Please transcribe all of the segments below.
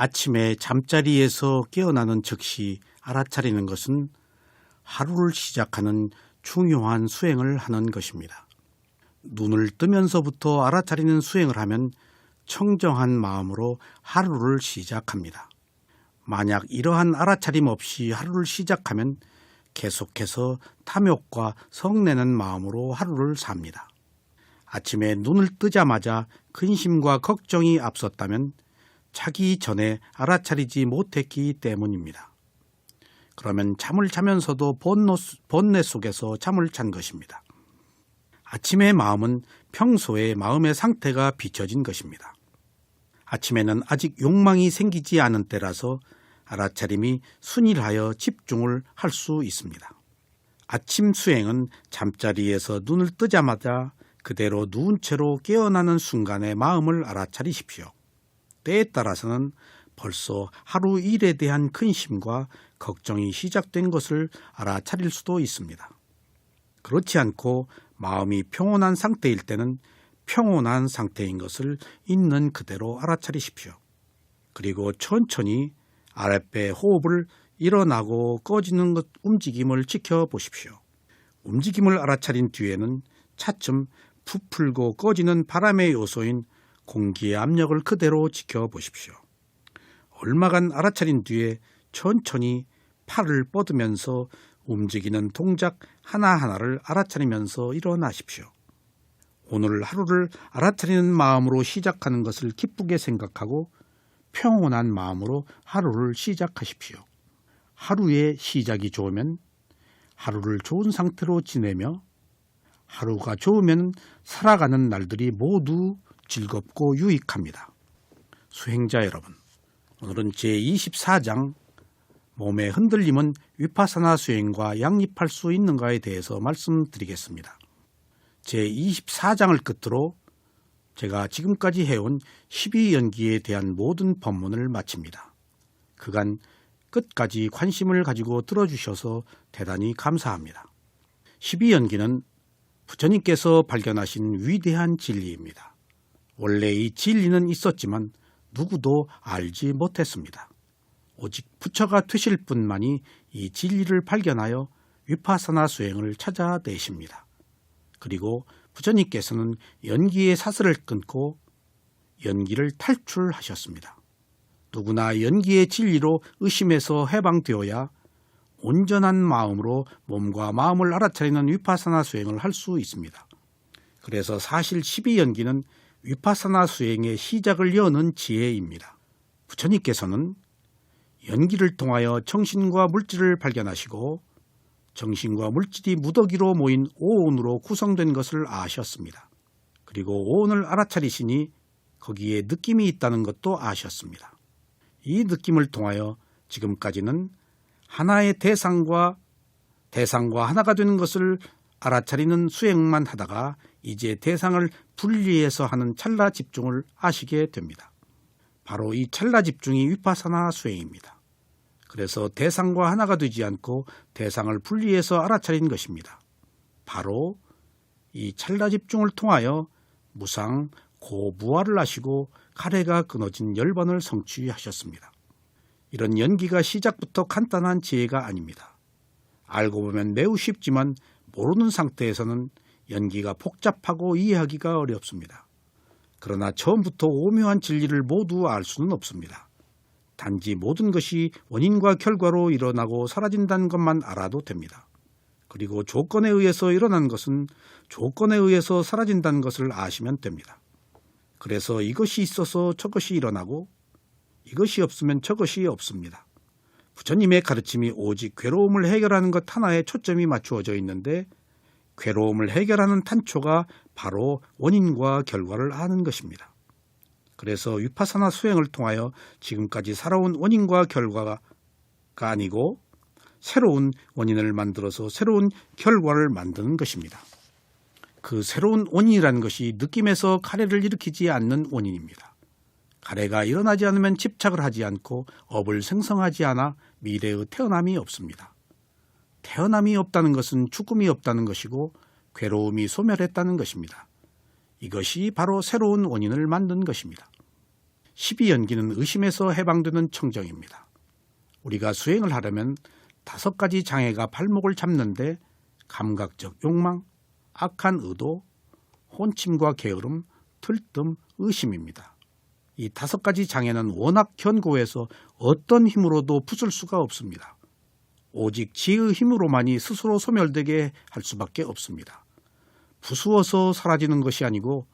아침에 잠자리에서 깨어나는 즉시 알아차리는 것은 하루를 시작하는 중요한 수행을 하는 것입니다. 눈을 뜨면서부터 알아차리는 수행을 하면 청정한 마음으로 하루를 시작합니다. 만약 이러한 알아차림 없이 하루를 시작하면 계속해서 탐욕과 성내는 마음으로 하루를 삽니다. 아침에 눈을 뜨자마자 근심과 걱정이 앞섰다면 자기 전에 알아차리지 못했기 때문입니다. 그러면 잠을 자면서도 번뇌 속에서 잠을 잔 것입니다. 아침의 마음은 평소의 마음의 상태가 비춰진 것입니다. 아침에는 아직 욕망이 생기지 않은 때라서 알아차림이 순일하여 집중을 할 수 있습니다. 아침 수행은 잠자리에서 눈을 뜨자마자 그대로 누운 채로 깨어나는 순간의 마음을 알아차리십시오. 때에 따라서는 벌써 하루 일에 대한 근심과 걱정이 시작된 것을 알아차릴 수도 있습니다. 그렇지 않고 마음이 평온한 상태일 때는 평온한 상태인 것을 있는 그대로 알아차리십시오. 그리고 천천히 아랫배 호흡을 일어나고 꺼지는 움직임을 지켜보십시오. 움직임을 알아차린 뒤에는 차츰 부풀고 꺼지는 바람의 요소인 공기의 압력을 그대로 지켜보십시오. 얼마간 알아차린 뒤에 천천히 팔을 뻗으면서 움직이는 동작 하나하나를 알아차리면서 일어나십시오. 오늘 하루를 알아차리는 마음으로 시작하는 것을 기쁘게 생각하고 평온한 마음으로 하루를 시작하십시오. 하루의 시작이 좋으면 하루를 좋은 상태로 지내며 하루가 좋으면 살아가는 날들이 모두 즐겁고 유익합니다. 수행자 여러분, 오늘은 제24장 몸의 흔들림은 위파사나 수행과 양립할 수 있는가에 대해서 말씀드리겠습니다. 제24장을 끝으로 제가 지금까지 해온 12연기에 대한 모든 법문을 마칩니다. 그간 끝까지 관심을 가지고 들어주셔서 대단히 감사합니다. 12연기는 부처님께서 발견하신 위대한 진리입니다. 원래 이 진리는 있었지만 누구도 알지 못했습니다. 오직 부처가 되실 분만이 이 진리를 발견하여 위파사나 수행을 찾아내십니다. 그리고 부처님께서는 연기의 사슬을 끊고 연기를 탈출하셨습니다. 누구나 연기의 진리로 의심에서 해방되어야 온전한 마음으로 몸과 마음을 알아차리는 위파사나 수행을 할 수 있습니다. 그래서 사실 12연기는 위파사나 수행의 시작을 여는 지혜입니다. 부처님께서는 연기를 통하여 정신과 물질을 발견하시고 정신과 물질이 무더기로 모인 오온으로 구성된 것을 아셨습니다. 그리고 오온을 알아차리시니 거기에 느낌이 있다는 것도 아셨습니다. 이 느낌을 통하여 지금까지는 하나의 대상과 하나가 되는 것을 알아차리는 수행만 하다가 이제 대상을 분리해서 하는 찰나 집중을 아시게 됩니다. 바로 이 찰나 집중이 위파사나 수행입니다. 그래서 대상과 하나가 되지 않고 대상을 분리해서 알아차린 것입니다. 바로 이 찰나 집중을 통하여 무상 고부활을 하시고 가래가 끊어진 열반을 성취하셨습니다. 이런 연기가 시작부터 간단한 지혜가 아닙니다. 알고 보면 매우 쉽지만 모르는 상태에서는 연기가 복잡하고 이해하기가 어렵습니다. 그러나 처음부터 오묘한 진리를 모두 알 수는 없습니다. 단지 모든 것이 원인과 결과로 일어나고 사라진다는 것만 알아도 됩니다. 그리고 조건에 의해서 일어난 것은 조건에 의해서 사라진다는 것을 아시면 됩니다. 그래서 이것이 있어서 저것이 일어나고 이것이 없으면 저것이 없습니다. 부처님의 가르침이 오직 괴로움을 해결하는 것 하나에 초점이 맞추어져 있는데 괴로움을 해결하는 단초가 바로 원인과 결과를 아는 것입니다. 그래서 위파사나 수행을 통하여 지금까지 살아온 원인과 결과가 아니고 새로운 원인을 만들어서 새로운 결과를 만드는 것입니다. 그 새로운 원인이라는 것이 느낌에서 가래를 일으키지 않는 원인입니다. 가래가 일어나지 않으면 집착을 하지 않고 업을 생성하지 않아 미래의 태어남이 없습니다. 태어남이 없다는 것은 죽음이 없다는 것이고 괴로움이 소멸했다는 것입니다. 이것이 바로 새로운 원인을 만든 것입니다. 12연기는 의심에서 해방되는 청정입니다. 우리가 수행을 하려면 5가지 장애가 발목을 잡는데 감각적 욕망, 악한 의도, 혼침과 게으름, 들뜸, 의심입니다. 이 5가지 장애는 워낙 견고해서 어떤 힘으로도 부술 수가 없습니다. 오직 지의 힘으로만이 스스로 소멸되게 할 수밖에 없습니다. 부수어서 사라지는 것이 아니고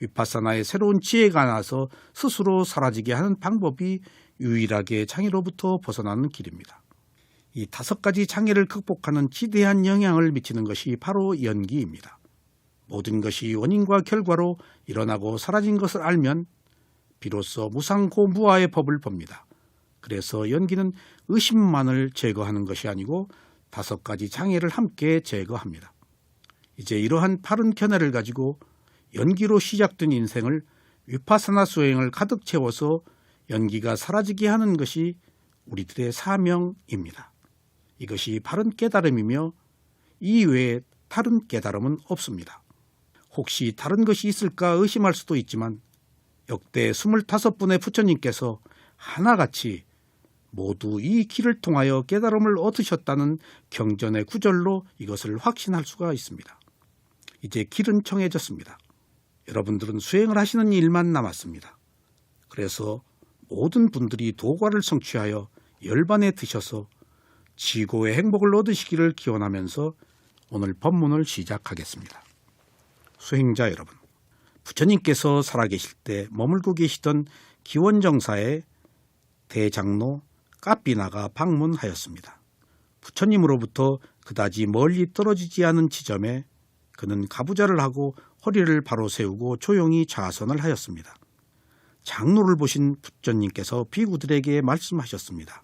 위파사나의 새로운 지혜가 나서 스스로 사라지게 하는 방법이 유일하게 장애로부터 벗어나는 길입니다. 이 5가지 장애를 극복하는 지대한 영향을 미치는 것이 바로 연기입니다. 모든 것이 원인과 결과로 일어나고 사라진 것을 알면 비로소 무상고무아의 법을 봅니다. 그래서 연기는 의심만을 제거하는 것이 아니고 5가지 장애를 함께 제거합니다. 이제 이러한 바른 견해를 가지고 연기로 시작된 인생을 위파사나 수행을 가득 채워서 연기가 사라지게 하는 것이 우리들의 사명입니다. 이것이 바른 깨달음이며 이외에 다른 깨달음은 없습니다. 혹시 다른 것이 있을까 의심할 수도 있지만 역대 25분의 부처님께서 하나같이 모두 이 길을 통하여 깨달음을 얻으셨다는 경전의 구절로 이것을 확신할 수가 있습니다. 이제 길은 정해졌습니다. 여러분들은 수행을 하시는 일만 남았습니다. 그래서 모든 분들이 도과를 성취하여 열반에 드셔서 지고의 행복을 얻으시기를 기원하면서 오늘 법문을 시작하겠습니다. 수행자 여러분, 부처님께서 살아계실 때 머물고 계시던 기원정사에 대장로 까삐나가 방문하였습니다. 부처님으로부터 그다지 멀리 떨어지지 않은 지점에 그는 가부좌를 하고 허리를 바로 세우고 조용히 좌선을 하였습니다. 장로를 보신 부처님께서 비구들에게 말씀하셨습니다.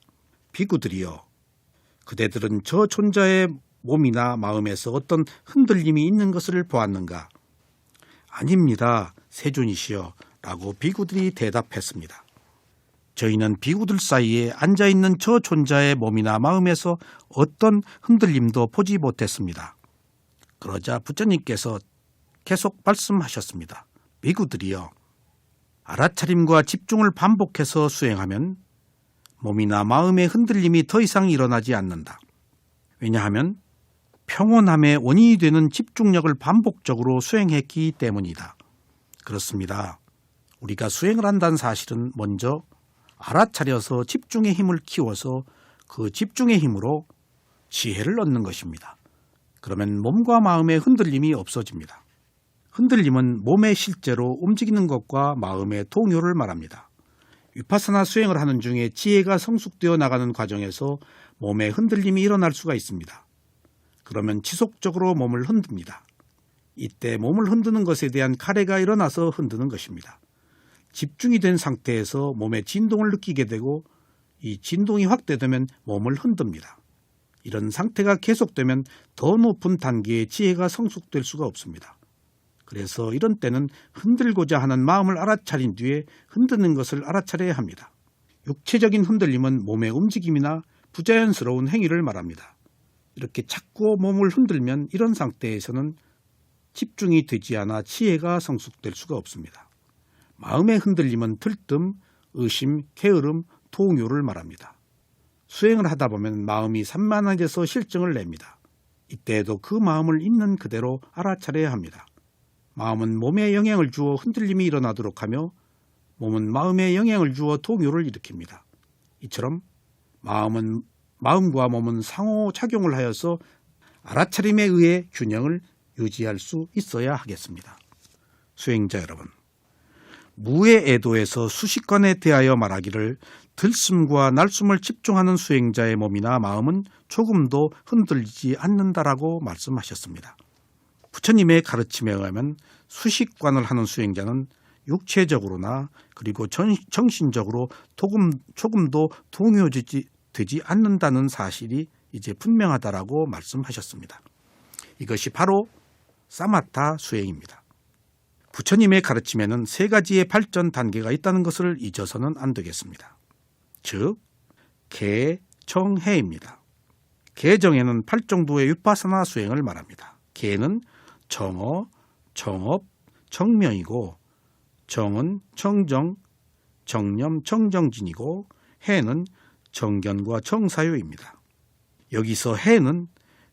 비구들이여, 그대들은 저 존자의 몸이나 마음에서 어떤 흔들림이 있는 것을 보았는가? 아닙니다, 세존이시여 라고 비구들이 대답했습니다. 저희는 비구들 사이에 앉아있는 저 존자의 몸이나 마음에서 어떤 흔들림도 보지 못했습니다. 그러자 부처님께서 계속 말씀하셨습니다. 비구들이여, 알아차림과 집중을 반복해서 수행하면 몸이나 마음의 흔들림이 더 이상 일어나지 않는다. 왜냐하면 평온함의 원인이 되는 집중력을 반복적으로 수행했기 때문이다. 그렇습니다. 우리가 수행을 한다는 사실은 먼저 알아차려서 집중의 힘을 키워서 그 집중의 힘으로 지혜를 얻는 것입니다. 그러면 몸과 마음의 흔들림이 없어집니다. 흔들림은 몸의 실제로 움직이는 것과 마음의 동요를 말합니다. 위파사나 수행을 하는 중에 지혜가 성숙되어 나가는 과정에서 몸의 흔들림이 일어날 수가 있습니다. 그러면 지속적으로 몸을 흔듭니다. 이때 몸을 흔드는 것에 대한 카레가 일어나서 흔드는 것입니다. 집중이 된 상태에서 몸의 진동을 느끼게 되고 이 진동이 확대되면 몸을 흔듭니다. 이런 상태가 계속되면 더 높은 단계의 지혜가 성숙될 수가 없습니다. 그래서 이런 때는 흔들고자 하는 마음을 알아차린 뒤에 흔드는 것을 알아차려야 합니다. 육체적인 흔들림은 몸의 움직임이나 부자연스러운 행위를 말합니다. 이렇게 자꾸 몸을 흔들면 이런 상태에서는 집중이 되지 않아 지혜가 성숙될 수가 없습니다. 마음의 흔들림은 들뜸, 의심, 게으름, 동요를 말합니다. 수행을 하다 보면 마음이 산만해져서 실증을 냅니다. 이때에도 그 마음을 있는 그대로 알아차려야 합니다. 마음은 몸에 영향을 주어 흔들림이 일어나도록 하며 몸은 마음에 영향을 주어 동요를 일으킵니다. 이처럼 마음과 몸은 상호작용을 하여서 알아차림에 의해 균형을 유지할 수 있어야 하겠습니다. 수행자 여러분, 무의 애도에서 수식관에 대하여 말하기를 들숨과 날숨을 집중하는 수행자의 몸이나 마음은 조금도 흔들리지 않는다라고 말씀하셨습니다. 부처님의 가르침에 의하면 수식관을 하는 수행자는 육체적으로나 그리고 정신적으로 조금도 동요되지 않는다는 사실이 이제 분명하다라고 말씀하셨습니다. 이것이 바로 사마타 수행입니다. 부처님의 가르침에는 3가지의 발전 단계가 있다는 것을 잊어서는 안 되겠습니다. 즉, 개, 정, 해입니다. 개정에는 8정도의 위파사나 수행을 말합니다. 개는 정어, 정업, 정명이고 정은 정정, 정념, 정정진이고 해는 정견과 정사유입니다. 여기서 해는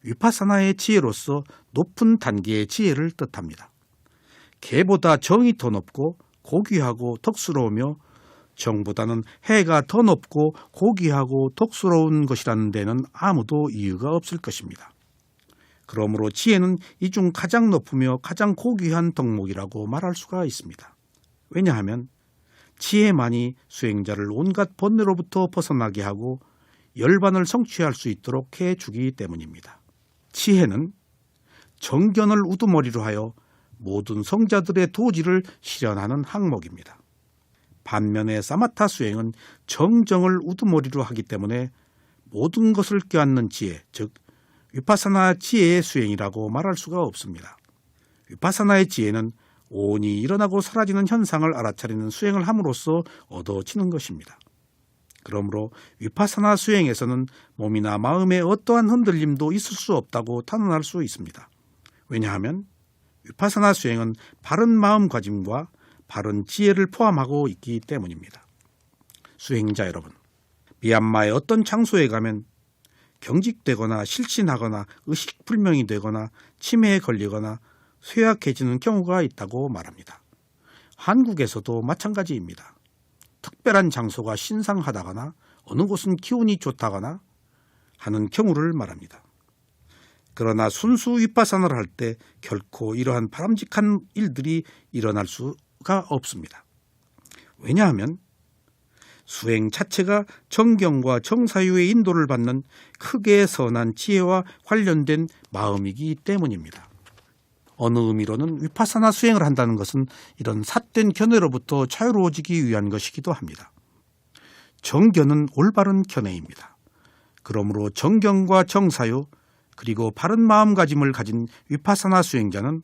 위파사나의 지혜로서 높은 단계의 지혜를 뜻합니다. 개보다 정이 더 높고 고귀하고 덕스러우며 정보다는 해가 더 높고 고귀하고 덕스러운 것이라는 데는 아무도 이유가 없을 것입니다. 그러므로 지혜는 이 중 가장 높으며 가장 고귀한 덕목이라고 말할 수가 있습니다. 왜냐하면 지혜만이 수행자를 온갖 번뇌로부터 벗어나게 하고 열반을 성취할 수 있도록 해주기 때문입니다. 지혜는 정견을 우두머리로 하여 모든 성자들의 도지를 실현하는 항목입니다. 반면에 사마타 수행은 정정을 우두머리로 하기 때문에 모든 것을 껴안는 지혜, 즉 위파사나 지혜의 수행이라고 말할 수가 없습니다. 위파사나의 지혜는 온이 일어나고 사라지는 현상을 알아차리는 수행을 함으로써 얻어지는 것입니다. 그러므로 위파사나 수행에서는 몸이나 마음에 어떠한 흔들림도 있을 수 없다고 단언할 수 있습니다. 왜냐하면 위파사나 수행은 바른 마음가짐과 바른 지혜를 포함하고 있기 때문입니다. 수행자 여러분, 미얀마의 어떤 장소에 가면 경직되거나 실신하거나 의식불명이 되거나 치매에 걸리거나 쇠약해지는 경우가 있다고 말합니다. 한국에서도 마찬가지입니다. 특별한 장소가 신상하다거나 어느 곳은 기운이 좋다거나 하는 경우를 말합니다. 그러나 순수 위파사나를 할 때 결코 이러한 바람직한 일들이 일어날 수가 없습니다. 왜냐하면 수행 자체가 정경과 정사유의 인도를 받는 크게 선한 지혜와 관련된 마음이기 때문입니다. 어느 의미로는 위파사나 수행을 한다는 것은 이런 삿된 견해로부터 자유로워지기 위한 것이기도 합니다. 정견은 올바른 견해입니다. 그러므로 정경과 정사유 그리고 바른 마음가짐을 가진 위파사나 수행자는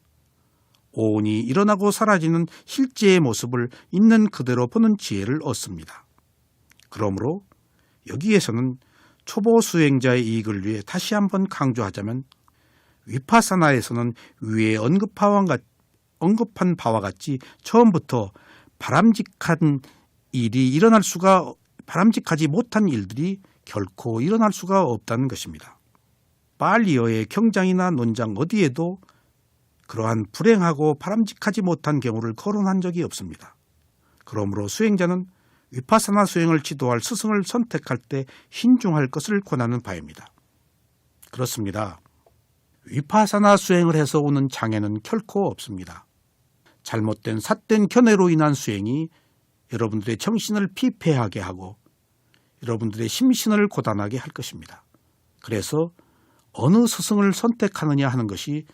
온이 일어나고 사라지는 실제의 모습을 있는 그대로 보는 지혜를 얻습니다. 그러므로 여기에서는 초보 수행자의 이익을 위해 다시 한번 강조하자면 위파사나에서는 위에 언급한 바와 같이 처음부터 바람직하지 못한 일들이 결코 일어날 수가 없다는 것입니다. 빨리어의 경장이나 논장 어디에도 그러한 불행하고 바람직하지 못한 경우를 거론한 적이 없습니다. 그러므로 수행자는 위파사나 수행을 지도할 스승을 선택할 때 신중할 것을 권하는 바입니다. 그렇습니다. 위파사나 수행을 해서 오는 장애는 결코 없습니다. 잘못된 삿된 견해로 인한 수행이 여러분들의 정신을 피폐하게 하고 여러분들의 심신을 고단하게 할 것입니다. 그래서 어느 스승을 선택하느냐 하는 것이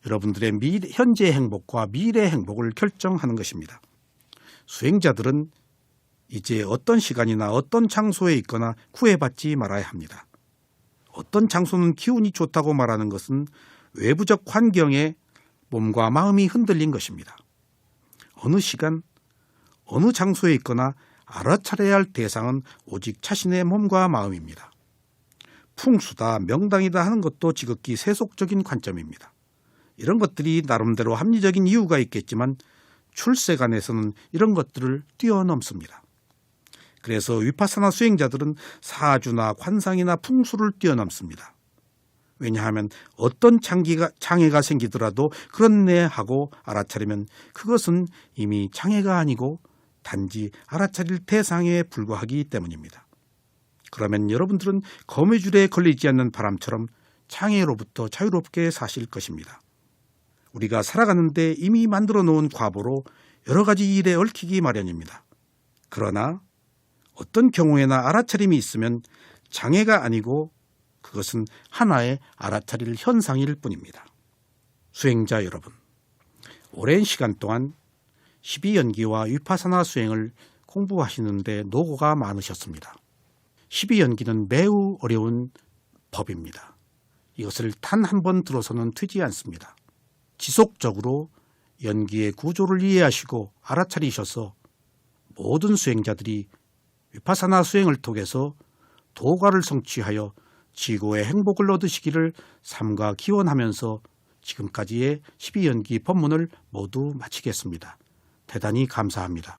여러분들의 현재 행복과 미래 행복을 결정하는 것입니다. 수행자들은 이제 어떤 시간이나 어떤 장소에 있거나 구애받지 말아야 합니다. 어떤 장소는 기운이 좋다고 말하는 것은 외부적 환경에 몸과 마음이 흔들린 것입니다. 어느 시간, 어느 장소에 있거나 알아차려야 할 대상은 오직 자신의 몸과 마음입니다. 풍수다, 명당이다 하는 것도 지극히 세속적인 관점입니다. 이런 것들이 나름대로 합리적인 이유가 있겠지만 출세간에서는 이런 것들을 뛰어넘습니다. 그래서 위파사나 수행자들은 사주나 관상이나 풍수를 뛰어넘습니다. 왜냐하면 어떤 장애가 생기더라도 그렇네 하고 알아차리면 그것은 이미 장애가 아니고 단지 알아차릴 대상에 불과하기 때문입니다. 그러면 여러분들은 거미줄에 걸리지 않는 바람처럼 장애로부터 자유롭게 사실 것입니다. 우리가 살아가는데 이미 만들어 놓은 과보로 여러 가지 일에 얽히기 마련입니다. 그러나 어떤 경우에나 알아차림이 있으면 장애가 아니고 그것은 하나의 알아차릴 현상일 뿐입니다. 수행자 여러분, 오랜 시간 동안 12연기와 위파사나 수행을 공부하시는데 노고가 많으셨습니다. 12연기는 매우 어려운 법입니다. 이것을 단 한 번 들어서는 되지 않습니다. 지속적으로 연기의 구조를 이해하시고 알아차리셔서 모든 수행자들이 위파사나 수행을 통해서 도가를 성취하여 지고의 행복을 얻으시기를 삼가 기원하면서 지금까지의 12연기 법문을 모두 마치겠습니다. 대단히 감사합니다.